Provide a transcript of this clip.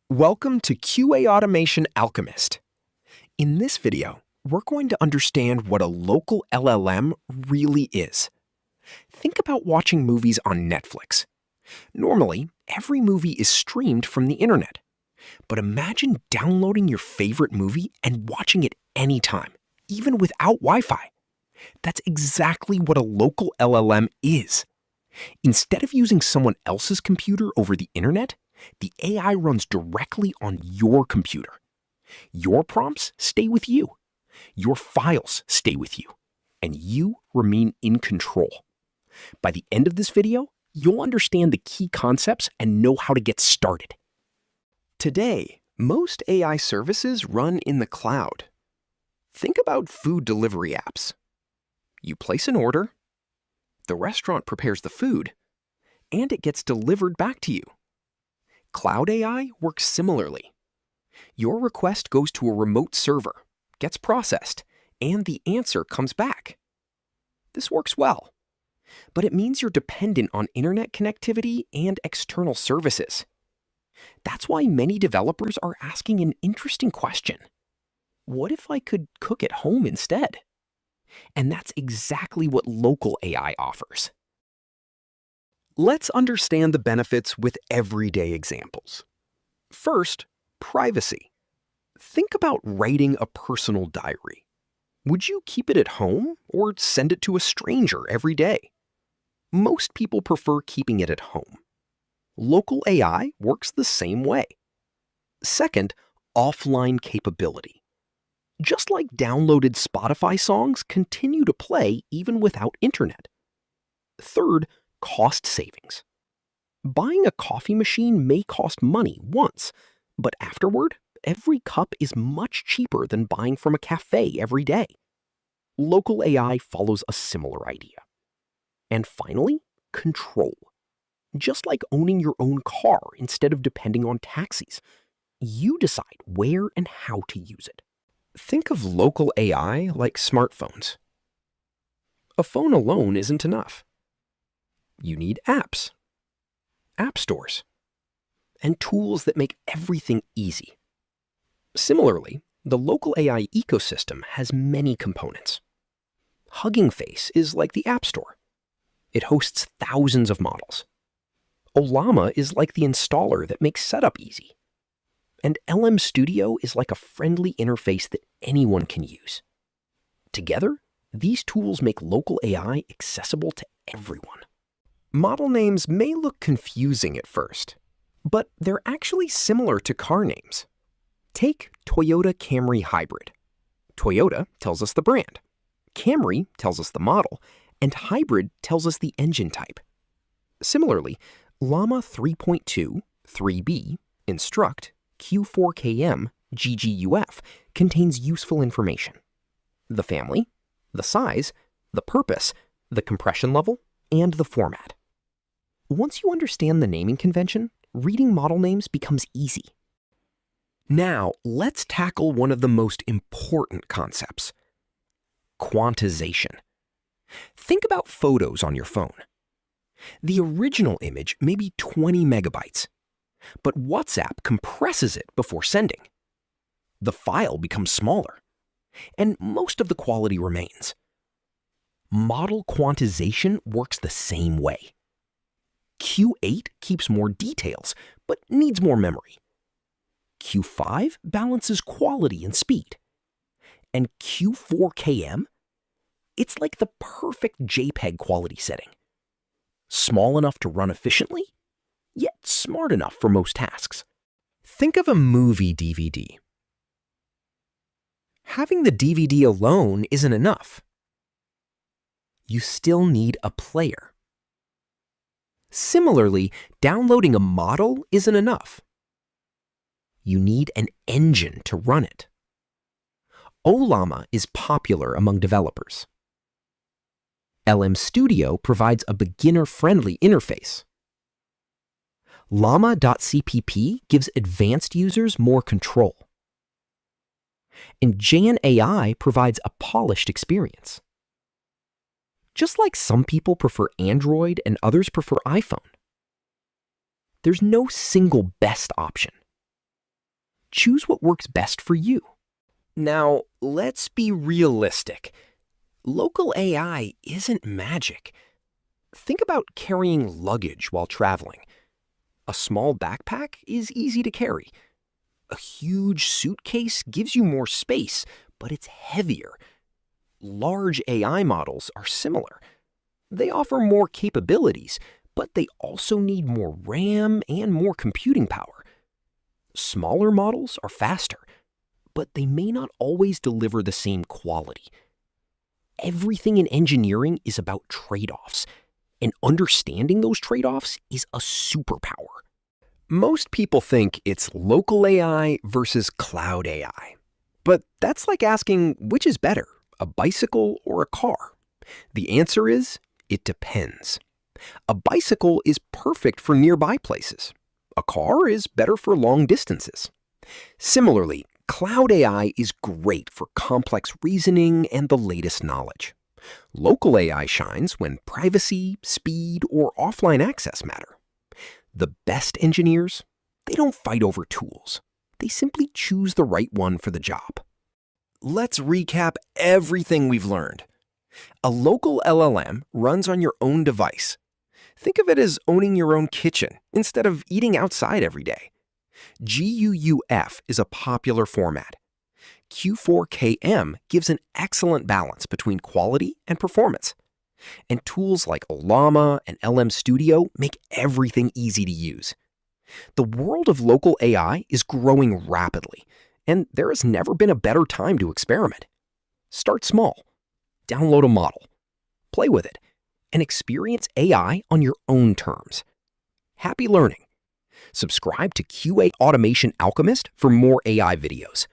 Welcome to QA Automation Alchemist. In this video, we're going to understand what a local LLM really is. Think about watching movies on Netflix. Normally, every movie is streamed from the internet. But imagine downloading your favorite movie and watching it anytime, even without Wi-Fi. That's exactly what a local LLM is. Instead of using someone else's computer over the internet, the AI runs directly on your computer. Your prompts stay with you. Your files stay with you. And you remain in control. By the end of this video, you'll understand the key concepts and know how to get started. Today, most AI services run in the cloud. Think about food delivery apps. You place an order, the restaurant prepares the food, and it gets delivered back to you. Cloud AI works similarly. Your request goes to a remote server, gets processed, and the answer comes back. This works well, but it means you're dependent on internet connectivity and external services. That's why many developers are asking an interesting question. What if I could cook at home instead? And that's exactly what local AI offers. Let's understand the benefits with everyday examples. First, privacy. Think about writing a personal diary. Would you keep it at home or send it to a stranger every day? Most people prefer keeping it at home. Local AI works the same way. Second, offline capability. Just like downloaded Spotify songs continue to play even without internet. Third, cost savings. Buying a coffee machine may cost money once, but afterward, every cup is much cheaper than buying from a cafe every day. Local AI follows a similar idea. And finally, control. Just like owning your own car instead of depending on taxis, you decide where and how to use it. Think of local AI like smartphones. A phone alone isn't enough. You need apps, app stores, and tools that make everything easy. Similarly, the local AI ecosystem has many components. Hugging Face is like the App Store. It hosts thousands of models. Ollama is like the installer that makes setup easy. And LM Studio is like a friendly interface that anyone can use. Together, these tools make local AI accessible to everyone. Model names may look confusing at first, but they're actually similar to car names. Take Toyota Camry Hybrid. Toyota tells us the brand, Camry tells us the model, and Hybrid tells us the engine type. Similarly, Llama 3.2, 3B, Instruct, Q4KM, GGUF contains useful information. The family, the size, the purpose, the compression level, and the format. Once you understand the naming convention, reading model names becomes easy. Now, let's tackle one of the most important concepts: quantization. Think about photos on your phone. The original image may be 20 megabytes, but WhatsApp compresses it before sending. The file becomes smaller, and most of the quality remains. Model quantization works the same way. Q8 keeps more details, but needs more memory. Q5 balances quality and speed. And Q4KM? It's like the perfect JPEG quality setting. Small enough to run efficiently, yet smart enough for most tasks. Think of a movie DVD. Having the DVD alone isn't enough. You still need a player. Similarly, downloading a model isn't enough. You need an engine to run it. Ollama is popular among developers. LM Studio provides a beginner-friendly interface. Llama.cpp gives advanced users more control. And Jan AI provides a polished experience. Just like some people prefer Android and others prefer iPhone. There's no single best option. Choose what works best for you. Now, let's be realistic. Local AI isn't magic. Think about carrying luggage while traveling. A small backpack is easy to carry. A huge suitcase gives you more space, but it's heavier. Large AI models are similar. They offer more capabilities, but they also need more RAM and more computing power. Smaller models are faster, but they may not always deliver the same quality. Everything in engineering is about trade-offs, and understanding those trade-offs is a superpower. Most people think it's local AI versus cloud AI. But that's like asking which is better, a bicycle or a car. The answer is, it depends. A bicycle is perfect for nearby places. A car is better for long distances. Similarly, cloud AI is great for complex reasoning and the latest knowledge. Local AI shines when privacy, speed, or offline access matter. The best engineers, they don't fight over tools. They simply choose the right one for the job. Let's recap everything we've learned. A local LLM runs on your own device. Think of it as owning your own kitchen instead of eating outside every day. GGUF is a popular format. Q4KM gives an excellent balance between quality and performance. And tools like Llama and LM Studio make everything easy to use. The world of local AI is growing rapidly, and there has never been a better time to experiment. Start small. Download a model. Play with it. And experience AI on your own terms. Happy learning. Subscribe to QA Automation Alchemist for more AI videos.